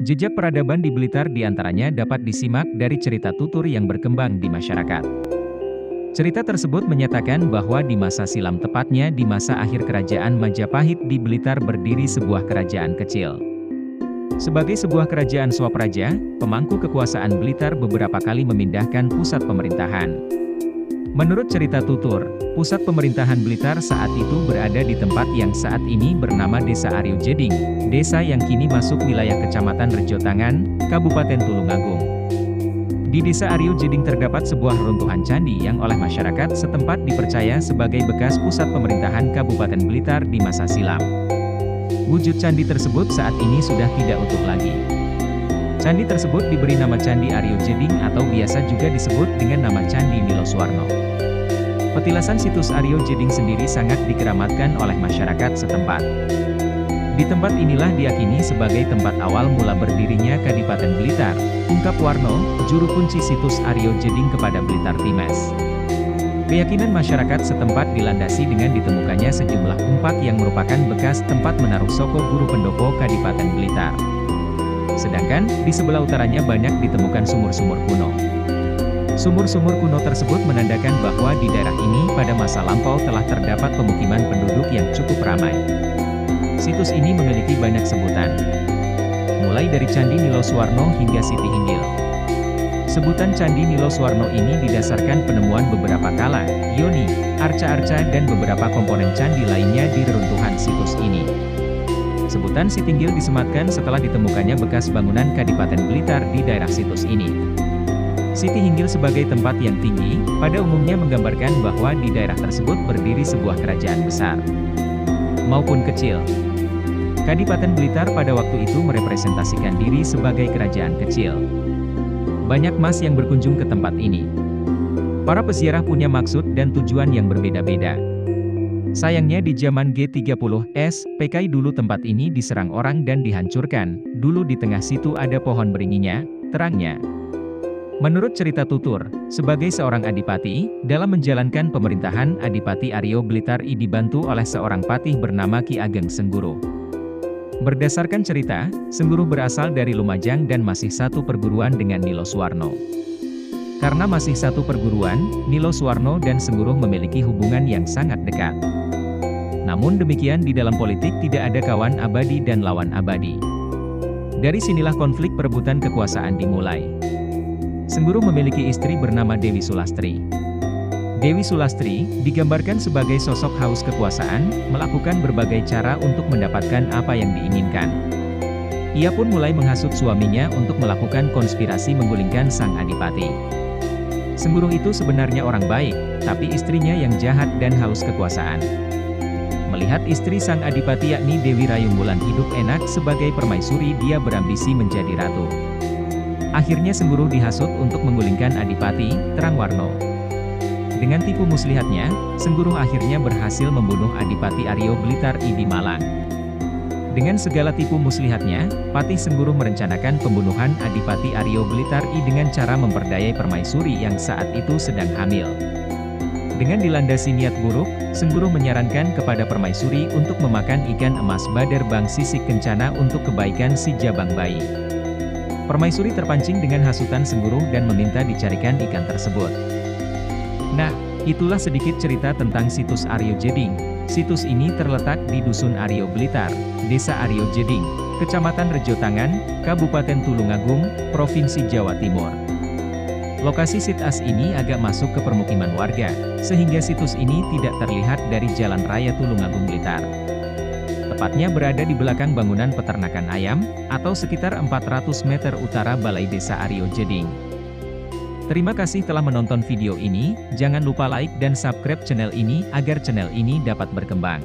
Jejak peradaban di Blitar diantaranya dapat disimak dari cerita tutur yang berkembang di masyarakat. Cerita tersebut menyatakan bahwa di masa silam, tepatnya di masa akhir kerajaan Majapahit, di Blitar berdiri sebuah kerajaan kecil. Sebagai sebuah kerajaan swapraja, pemangku kekuasaan Blitar beberapa kali memindahkan pusat pemerintahan. Menurut cerita tutur, pusat pemerintahan Blitar saat itu berada di tempat yang saat ini bernama Desa Aryo Jeding, desa yang kini masuk wilayah Kecamatan Rejotangan, Kabupaten Tulungagung. Di Desa Aryo Jeding terdapat sebuah reruntuhan candi yang oleh masyarakat setempat dipercaya sebagai bekas pusat pemerintahan Kabupaten Blitar di masa silam. Wujud candi tersebut saat ini sudah tidak utuh lagi. Candi tersebut diberi nama Candi Aryo Jeding atau biasa juga disebut dengan nama Candi Niloswarno. Petilasan situs Aryo Jeding sendiri sangat dikeramatkan oleh masyarakat setempat. Di tempat inilah diyakini sebagai tempat awal mula berdirinya Kadipaten Blitar, ungkap Warno, juru kunci situs Aryo Jeding kepada Blitar Times. Keyakinan masyarakat setempat dilandasi dengan ditemukannya sejumlah umpat yang merupakan bekas tempat menaruh soko guru pendopo Kadipaten Blitar. Sedangkan, di sebelah utaranya banyak ditemukan sumur-sumur kuno. Sumur-sumur kuno tersebut menandakan bahwa di daerah ini pada masa lampau telah terdapat pemukiman penduduk yang cukup ramai. Situs ini memiliki banyak sebutan, mulai dari Candi Niloswarno hingga Siti Hinggil. Sebutan Candi Niloswarno ini didasarkan penemuan beberapa kala, yoni, arca-arca dan beberapa komponen candi lainnya di reruntuhan situs ini. Sebutan Sitinggil disematkan setelah ditemukannya bekas bangunan Kadipaten Blitar di daerah situs ini. Siti Hinggil sebagai tempat yang tinggi, pada umumnya menggambarkan bahwa di daerah tersebut berdiri sebuah kerajaan besar maupun kecil. Kadipaten Blitar pada waktu itu merepresentasikan diri sebagai kerajaan kecil. Banyak mas yang berkunjung ke tempat ini. Para peziarah punya maksud dan tujuan yang berbeda-beda. Sayangnya di zaman G30S, PKI dulu tempat ini diserang orang dan dihancurkan. Dulu di tengah situ ada pohon beringinya, terangnya. Menurut cerita tutur, sebagai seorang adipati, dalam menjalankan pemerintahan Adipati Aryo Blitar I dibantu oleh seorang patih bernama Ki Ageng Sengguru. Berdasarkan cerita, Sengguru berasal dari Lumajang dan masih satu perguruan dengan Niloswarno. Karena masih satu perguruan, Niloswarno dan Sengguru memiliki hubungan yang sangat dekat. Namun demikian di dalam politik tidak ada kawan abadi dan lawan abadi. Dari sinilah konflik perebutan kekuasaan dimulai. Sengguru memiliki istri bernama Dewi Sulastri. Dewi Sulastri digambarkan sebagai sosok haus kekuasaan, melakukan berbagai cara untuk mendapatkan apa yang diinginkan. Ia pun mulai menghasut suaminya untuk melakukan konspirasi menggulingkan sang adipati. Sengguru itu sebenarnya orang baik, tapi istrinya yang jahat dan haus kekuasaan. Melihat istri sang adipati yakni Dewi Rayungwulan hidup enak sebagai permaisuri, dia berambisi menjadi ratu. Akhirnya Sengguru dihasut untuk menggulingkan adipati, Terangwarno. Dengan tipu muslihatnya, Sengguru akhirnya berhasil membunuh Adipati Aryo Blitar I di Malang. Dengan segala tipu muslihatnya, Patih Sengguru merencanakan pembunuhan Adipati Aryo Blitar I dengan cara memperdayai permaisuri yang saat itu sedang hamil. Dengan dilandasi niat buruk, Sengguru menyarankan kepada permaisuri untuk memakan ikan emas Badar Bang Sisik Kencana untuk kebaikan si jabang bayi. Permaisuri terpancing dengan hasutan Sengguru dan meminta dicarikan ikan tersebut. Nah, itulah sedikit cerita tentang situs Aryo Jeding. Situs ini terletak di Dusun Aryo Blitar, Desa Aryo Jeding, Kecamatan Rejotangan, Kabupaten Tulungagung, Provinsi Jawa Timur. Lokasi situs ini agak masuk ke permukiman warga, sehingga situs ini tidak terlihat dari Jalan Raya Tulungagung Blitar. Tepatnya berada di belakang bangunan peternakan ayam, atau sekitar 400 meter utara Balai Desa Aryo Jeding. Terima kasih telah menonton video ini, jangan lupa like dan subscribe channel ini agar channel ini dapat berkembang.